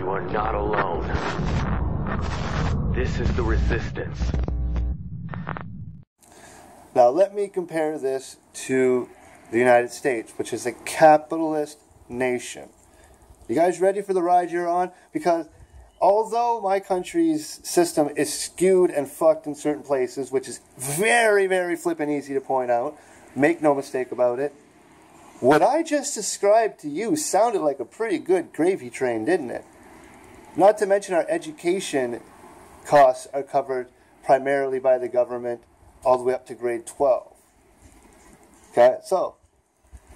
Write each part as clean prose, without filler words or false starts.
You are not alone. This is the resistance. Now let me compare this to the United States, which is a capitalist nation. You guys ready for the ride you're on? Because although my country's system is skewed and fucked in certain places, which is very, very flippin' easy to point out, make no mistake about it, what I just described to you sounded like a pretty good gravy train, didn't it? Not to mention our education costs are covered primarily by the government all the way up to grade 12. Okay, so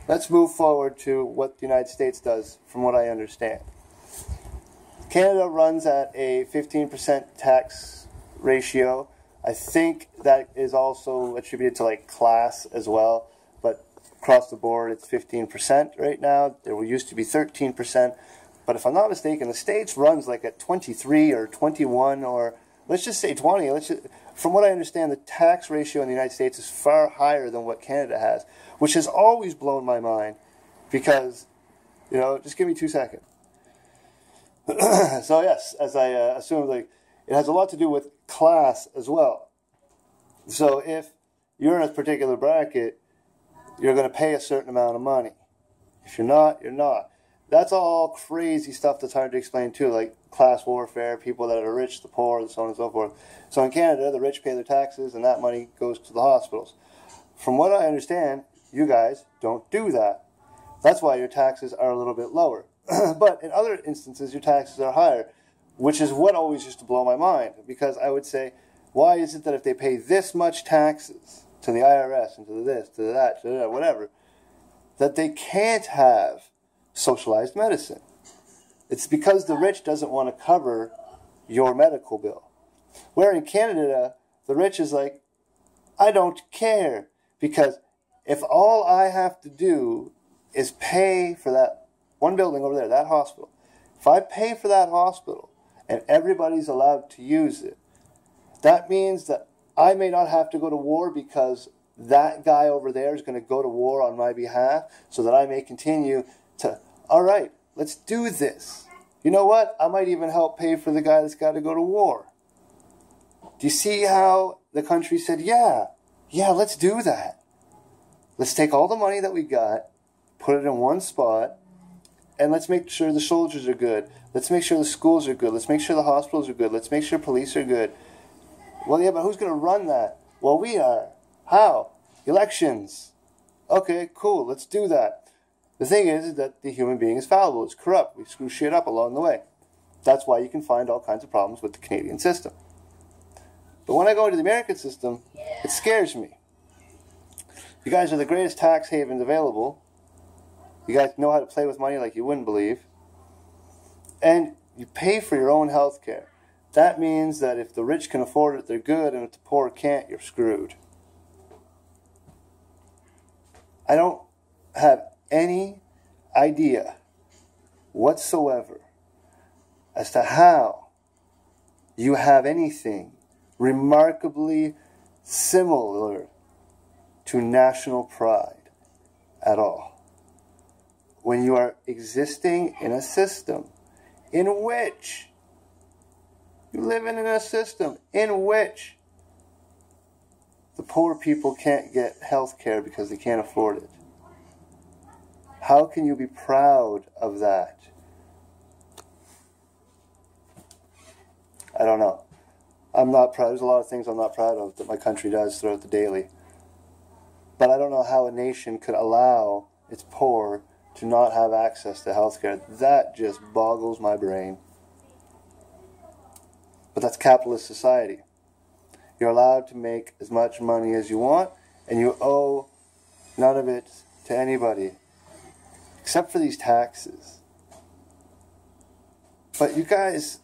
let's move forward to what the United States does from what I understand. Canada runs at a 15% tax ratio. I think that is also attributed to like class as well, but across the board it's 15% right now. There used to be 13%, but if I'm not mistaken, the States runs like at 23 or 21 or let's just say 20. From what I understand, the tax ratio in the United States is far higher than what Canada has, which has always blown my mind because, you know, just give me 2 seconds. So yes, as I assumed, like, it has a lot to do with class as well. So if you're in a particular bracket, you're going to pay a certain amount of money. If you're not, you're not. That's all crazy stuff that's hard to explain too, like class warfare, people that are rich, the poor, and so on and so forth. So in Canada, the rich pay their taxes, and that money goes to the hospitals. From what I understand, you guys don't do that. That's why your taxes are a little bit lower. But in other instances, your taxes are higher, which is what always used to blow my mind. Because I would say, why is it that if they pay this much taxes to the IRS and to this, to that, whatever, that they can't have socialized medicine? It's because the rich doesn't want to cover your medical bill. Where in Canada, the rich is like, I don't care. Because if all I have to do is pay for that one building over there, that hospital. If I pay for that hospital and everybody's allowed to use it, that means that I may not have to go to war because that guy over there is going to go to war on my behalf so that I may continue to, all right, let's do this. You know what? I might even help pay for the guy that's got to go to war. Do you see how the country said, yeah, let's do that. Let's take all the money that we got, put it in one spot, and let's make sure the soldiers are good. Let's make sure the schools are good. Let's make sure the hospitals are good. Let's make sure police are good. Well, yeah, but who's going to run that? Well, we are. How? Elections. Okay, cool. Let's do that. The thing is that the human being is fallible. It's corrupt. We screw shit up along the way. That's why you can find all kinds of problems with the Canadian system. But when I go into the American system, it scares me. You guys are the greatest tax havens available. You guys know how to play with money like you wouldn't believe. And you pay for your own health care. That means that if the rich can afford it, they're good, and if the poor can't, you're screwed. I don't have any idea whatsoever as to how you have anything remarkably similar to national pride at all. When you are existing in a system in which you live in a system in which the poor people can't get health care because they can't afford it. How can you be proud of that? I don't know. I'm not proud. There's a lot of things I'm not proud of that my country does throughout the daily. But I don't know how a nation could allow its poor to not have access to healthcare. That just boggles my brain. But that's capitalist society. You're allowed to make as much money as you want, and you owe none of it to anybody, except for these taxes. But you guys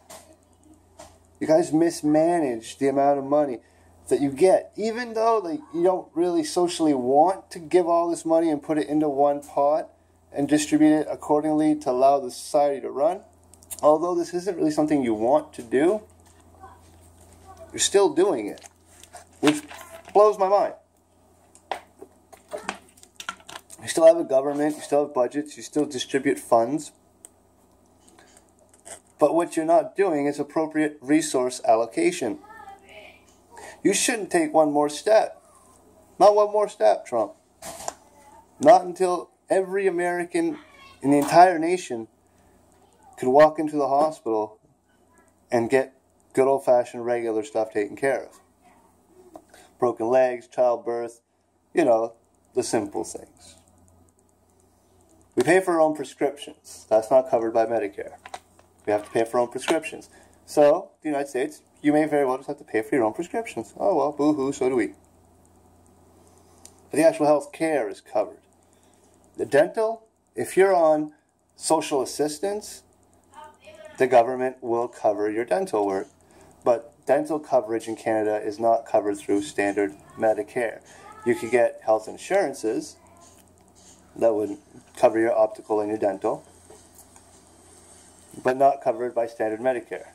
mismanage the amount of money that you get, even though like you don't really socially want to give all this money and put it into one pot and distribute it accordingly to allow the society to run. Although this isn't really something you want to do, you're still doing it, which blows my mind. You still have a government, you still have budgets, you still distribute funds. But what you're not doing is appropriate resource allocation. You shouldn't take one more step. Not one more step, Trump. Not until every American in the entire nation could walk into the hospital and get good old-fashioned regular stuff taken care of. Broken legs, childbirth, the simple things. We pay for our own prescriptions. That's not covered by Medicare. We have to pay for our own prescriptions. So, the United States, you may very well just have to pay for your own prescriptions. Oh well, boo-hoo, so do we. But the actual health care is covered. The dental, if you're on social assistance, the government will cover your dental work. But dental coverage in Canada is not covered through standard Medicare. You could get health insurances that would cover your optical and your dental, but not covered by standard Medicare.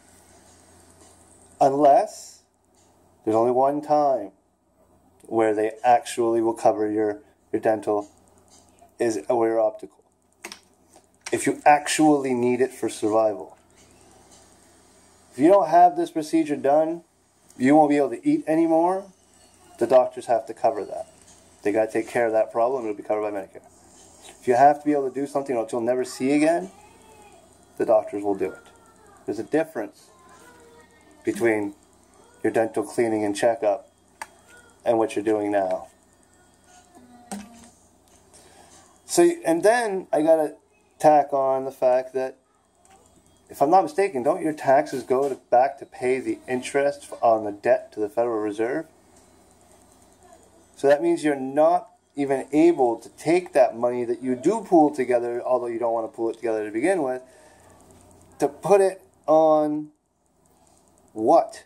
Unless there's only one time where they actually will cover your dental or your optical. If you actually need it for survival. If you don't have this procedure done, you won't be able to eat anymore. The doctors have to cover that. They got to take care of that problem. It'll be covered by Medicare. If you have to be able to do something that you'll never see again, the doctors will do it. There's a difference between your dental cleaning and checkup and what you're doing now. So, and then I got to tack on the fact that, if I'm not mistaken, don't your taxes go back to pay the interest on the debt to the Federal Reserve? So that means you're not even able to take that money that you do pool together, although you don't want to pool it together to begin with, to put it on what?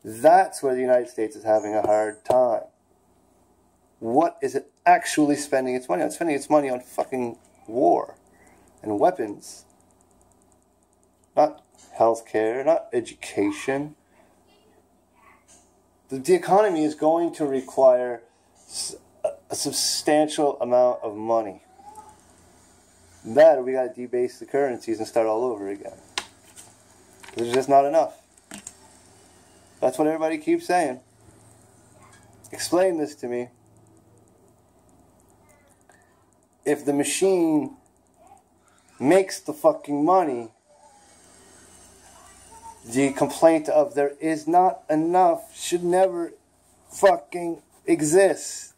That's where the United States is having a hard time. What is it actually spending its money on? It's spending its money on fucking war and weapons. Not healthcare, not education. The economy is going to require a substantial amount of money. That, we got to debase the currencies and start all over again. There's just not enough. That's what everybody keeps saying. Explain this to me. If the machine makes the fucking money, the complaint of there is not enough should never fucking exist.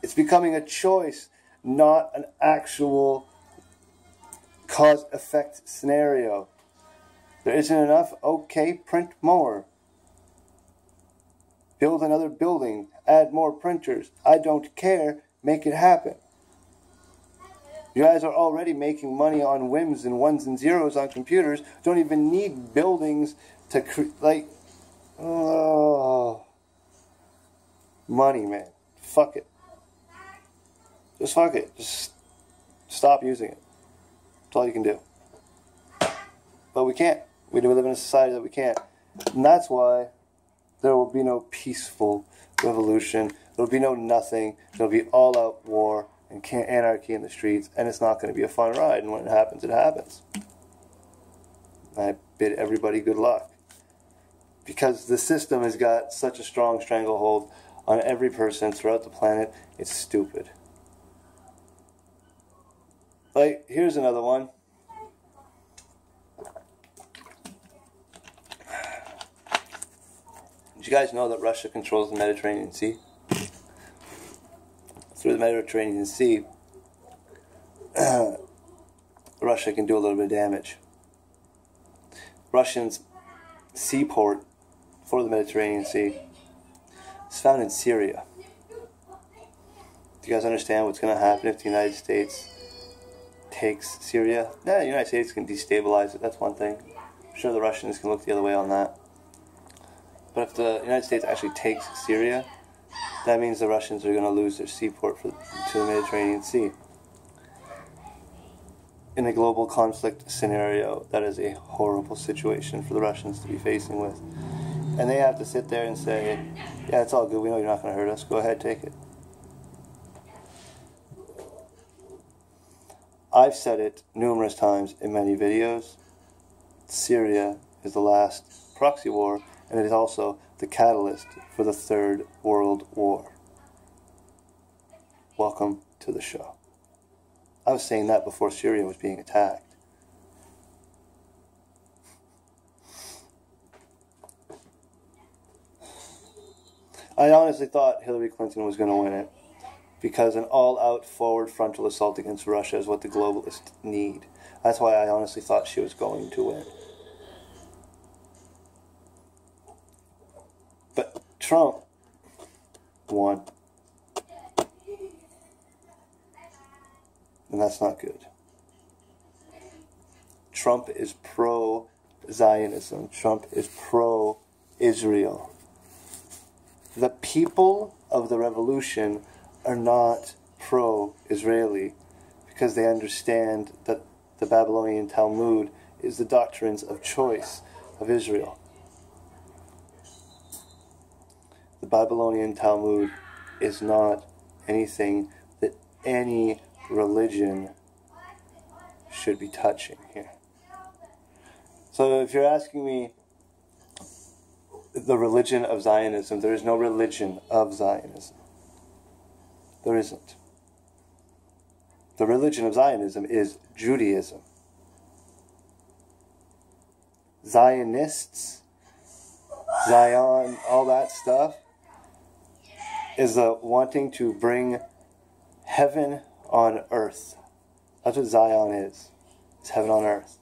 It's becoming a choice, not an actual cause-effect scenario. There isn't enough? Okay, print more. Build another building. Add more printers. I don't care. Make it happen. You guys are already making money on whims and ones and zeros on computers. Don't even need buildings to money, man. Fuck it. Just fuck it. Just stop using it. That's all you can do. But we can't. We live in a society that we can't. And that's why there will be no peaceful revolution. There will be no nothing. There will be all-out war and anarchy in the streets. And it's not going to be a fun ride. And when it happens, it happens. I bid everybody good luck. Because the system has got such a strong stranglehold on every person throughout the planet. It's stupid. Like, here's another one. Did you guys know that Russia controls the Mediterranean Sea? Through the Mediterranean Sea, Russia can do a little bit of damage. Russia's seaport for the Mediterranean Sea is found in Syria. Do you guys understand what's going to happen if the United States takes Syria? Yeah, the United States can destabilize it, that's one thing. I'm sure the Russians can look the other way on that. But if the United States actually takes Syria, that means the Russians are going to lose their seaport to the Mediterranean Sea. In a global conflict scenario, that is a horrible situation for the Russians to be facing with. And they have to sit there and say, yeah, it's all good, we know you're not going to hurt us, go ahead, take it. I've said it numerous times in many videos. Syria is the last proxy war, and it is also the catalyst for the Third World War. Welcome to the show. I was saying that before Syria was being attacked. I honestly thought Hillary Clinton was going to win it, because an all-out forward frontal assault against Russia is what the globalists need. That's why I honestly thought she was going to win. But Trump won. And that's not good. Trump is pro-Zionism. Trump is pro-Israel. The people of the revolution are not pro-Israeli because they understand that the Babylonian Talmud is the doctrines of choice of Israel. The Babylonian Talmud is not anything that any religion should be touching here. So if you're asking me the religion of Zionism, there is no religion of Zionism. There isn't. The religion of Zionism is Judaism. Zionists, Zion, all that stuff is wanting to bring heaven on earth. That's what Zion is. It's heaven on earth.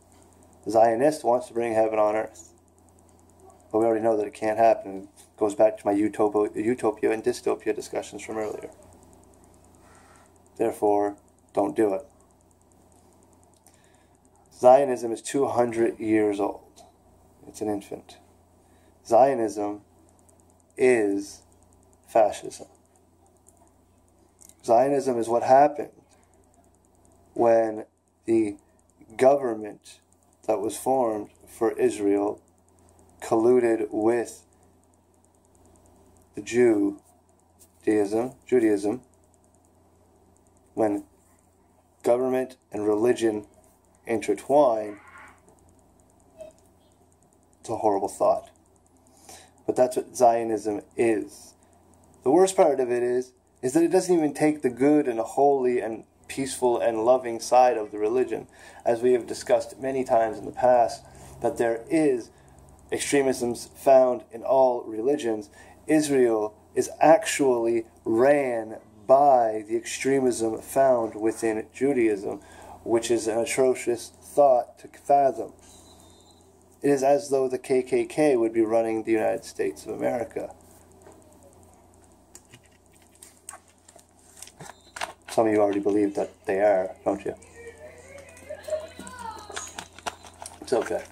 The Zionist wants to bring heaven on earth. But we already know that it can't happen. It goes back to my utopia and dystopia discussions from earlier. Therefore, don't do it. Zionism is 200 years old. It's an infant. Zionism is fascism. Zionism is what happened when the government that was formed for Israel colluded with the Judaism, when government and religion intertwine. It's a horrible thought. But that's what Zionism is. The worst part of it is that it doesn't even take the good and holy and peaceful and loving side of the religion. As we have discussed many times in the past, that there is extremisms found in all religions. Israel is actually ran by the extremism found within Judaism, which is an atrocious thought to fathom. It is as though the KKK would be running the United States of America. Some of you already believe that they are, don't you? It's okay.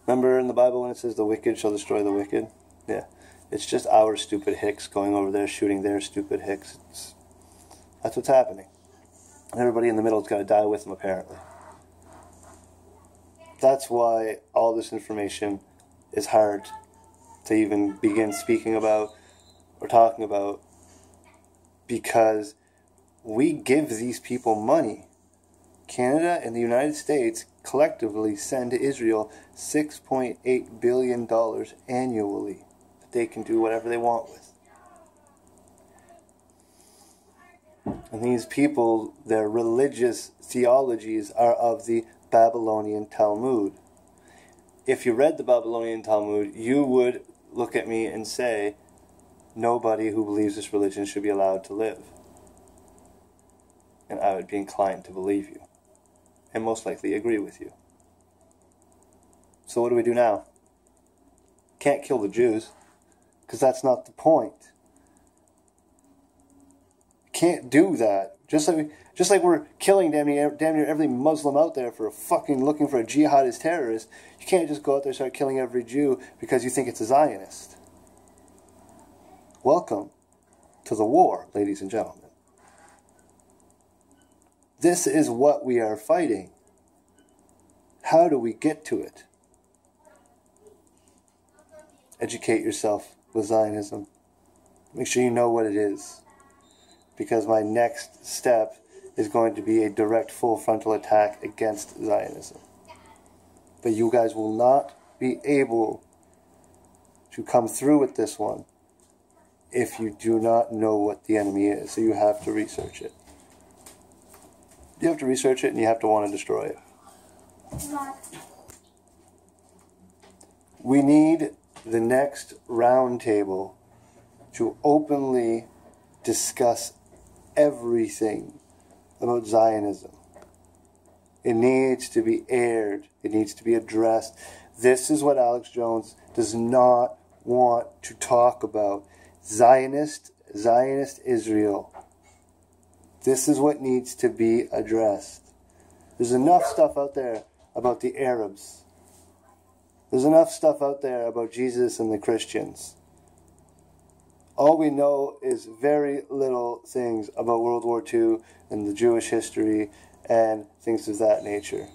Remember in the Bible when it says the wicked shall destroy the wicked? Yeah. It's just our stupid hicks going over there shooting their stupid hicks. That's what's happening. And everybody in the middle's got to die with them, apparently. That's why all this information is hard to even begin speaking about or talking about, because we give these people money. Canada and the United States collectively send to Israel $6.8 billion annually that they can do whatever they want with. And these people, their religious theologies are of the Babylonian Talmud. If you read the Babylonian Talmud, you would look at me and say, nobody who believes this religion should be allowed to live. And I would be inclined to believe you. And most likely agree with you. So what do we do now? Can't kill the Jews, because that's not the point. Can't do that. Just like we're killing damn near every Muslim out there for fucking looking for a jihadist terrorist, you can't just go out there and start killing every Jew because you think it's a Zionist. Welcome to the war, ladies and gentlemen. This is what we are fighting. How do we get to it? Educate yourself with Zionism. Make sure you know what it is. Because my next step is going to be a direct full frontal attack against Zionism. But you guys will not be able to come through with this one if you do not know what the enemy is. So you have to research it. You have to research it and you have to want to destroy it. We need the next roundtable to openly discuss everything about Zionism. It needs to be aired. It needs to be addressed. This is what Alex Jones does not want to talk about. Zionist Israel. This is what needs to be addressed. There's enough stuff out there about the Arabs. There's enough stuff out there about Jesus and the Christians. All we know is very little things about World War II and the Jewish history and things of that nature.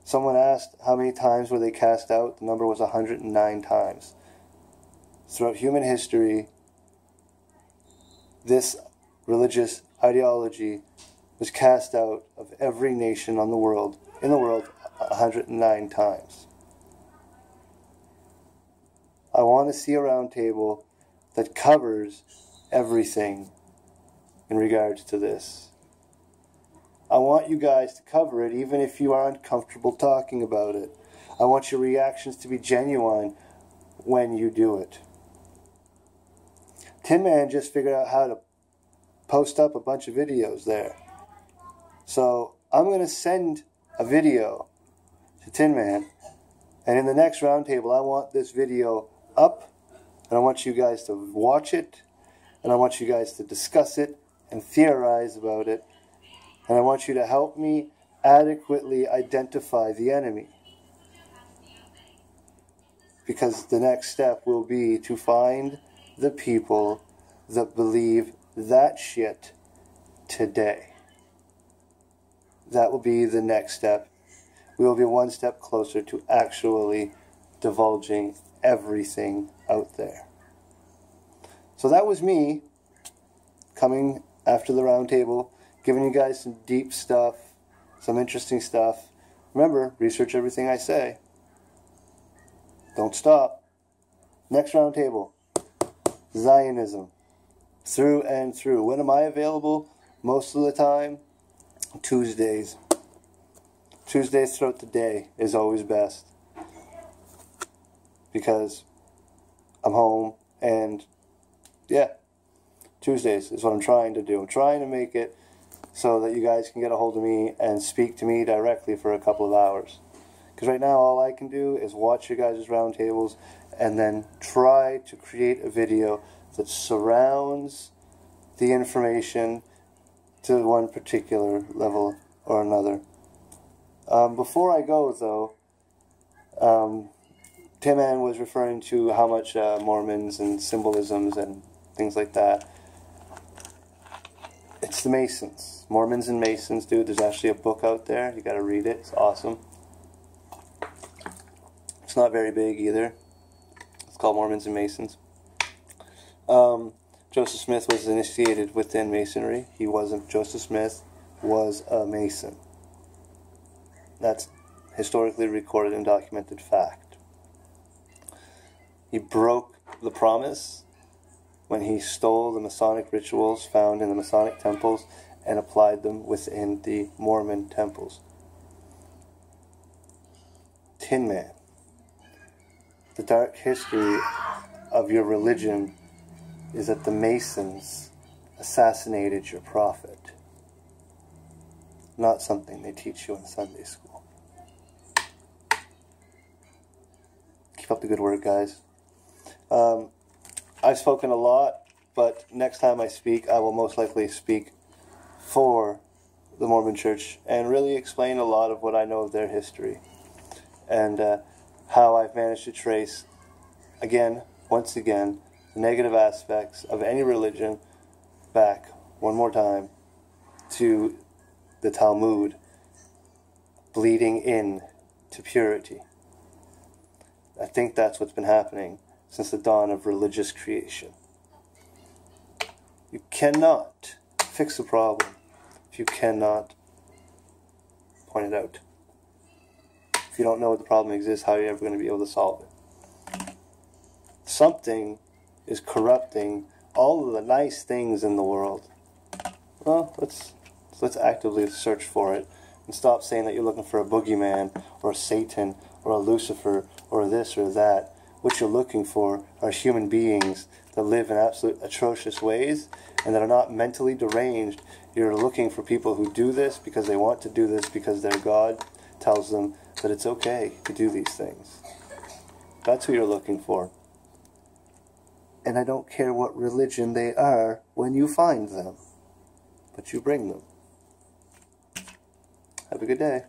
Someone asked how many times were they cast out. The number was 109 times. Throughout human history, this religious ideology was cast out of every nation in the world 109 times. I want to see a roundtable that covers everything in regards to this. I want you guys to cover it even if you are uncomfortable talking about it. I want your reactions to be genuine when you do it. Tin Man just figured out how to post up a bunch of videos there. So I'm going to send a video to Tin Man, and in the next roundtable I want this video up, and I want you guys to watch it, and I want you guys to discuss it and theorize about it, and I want you to help me adequately identify the enemy. Because the next step will be to find the people that believe that shit today. That will be the next step. We will be one step closer to actually divulging everything out there. So that was me coming after the roundtable, giving you guys some deep stuff, some interesting stuff. Remember, research everything I say. Don't stop. Next roundtable, Zionism. Through and through. When am I available? Most of the time, Tuesdays. Tuesdays throughout the day is always best. Because I'm home and, yeah, Tuesdays is what I'm trying to do. I'm trying to make it so that you guys can get a hold of me and speak to me directly for a couple of hours. Because right now all I can do is watch you guys' roundtables and then try to create a video that surrounds the information to one particular level or another. Before I go, though, Tim Ann was referring to how much Mormons and symbolisms and things like that. It's the Masons. Mormons and Masons, dude. There's actually a book out there. You gotta read it. It's awesome. It's not very big either. It's called Mormons and Masons. Joseph Smith was initiated within Masonry. He wasn't. Joseph Smith was a Mason. That's historically recorded and documented fact. He broke the promise when he stole the Masonic rituals found in the Masonic temples and applied them within the Mormon temples. Tin Man. The dark history of your religion is that the Masons assassinated your prophet. Not something they teach you in Sunday school. Keep up the good work, guys. I've spoken a lot, but next time I speak, I will most likely speak for the Mormon Church and really explain a lot of what I know of their history and how I've managed to trace, once again, the negative aspects of any religion back, one more time, to the Talmud, bleeding in to purity. I think that's what's been happening since the dawn of religious creation. You cannot fix a problem if you cannot point it out. If you don't know what the problem exists, how are you ever going to be able to solve it? Something is corrupting all of the nice things in the world. Well, let's actively search for it and stop saying that you're looking for a boogeyman or a Satan or a Lucifer or this or that. What you're looking for are human beings that live in absolute atrocious ways and that are not mentally deranged. You're looking for people who do this because they want to do this because their God tells them that it's okay to do these things. That's who you're looking for. And I don't care what religion they are when you find them, but you bring them. Have a good day.